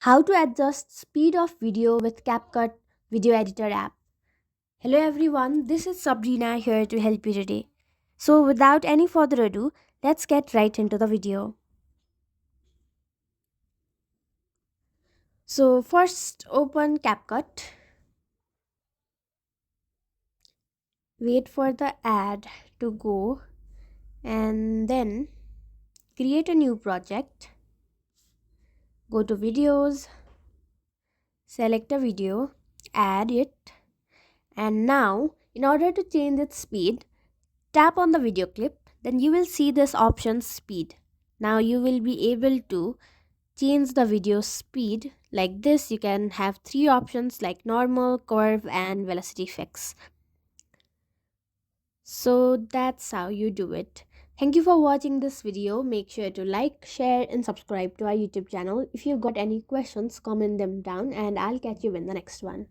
How to adjust speed of video with CapCut Video Editor app. Hello everyone, this is Sabrina here to help you today. So without any further ado, let's get right into the video. So first open CapCut, wait for the ad to go and then create a new project. Go to videos, select a video, add it, and now in order to change its speed, tap on the video clip, then you will see this option speed. Now you will be able to change the video speed like this. You can have three options like normal, curve, and velocity fix. So that's how you do it. Thank you for watching this video. Make sure to like, share, and subscribe to our YouTube channel. If you've got any questions, comment them down, and I'll catch you in the next one.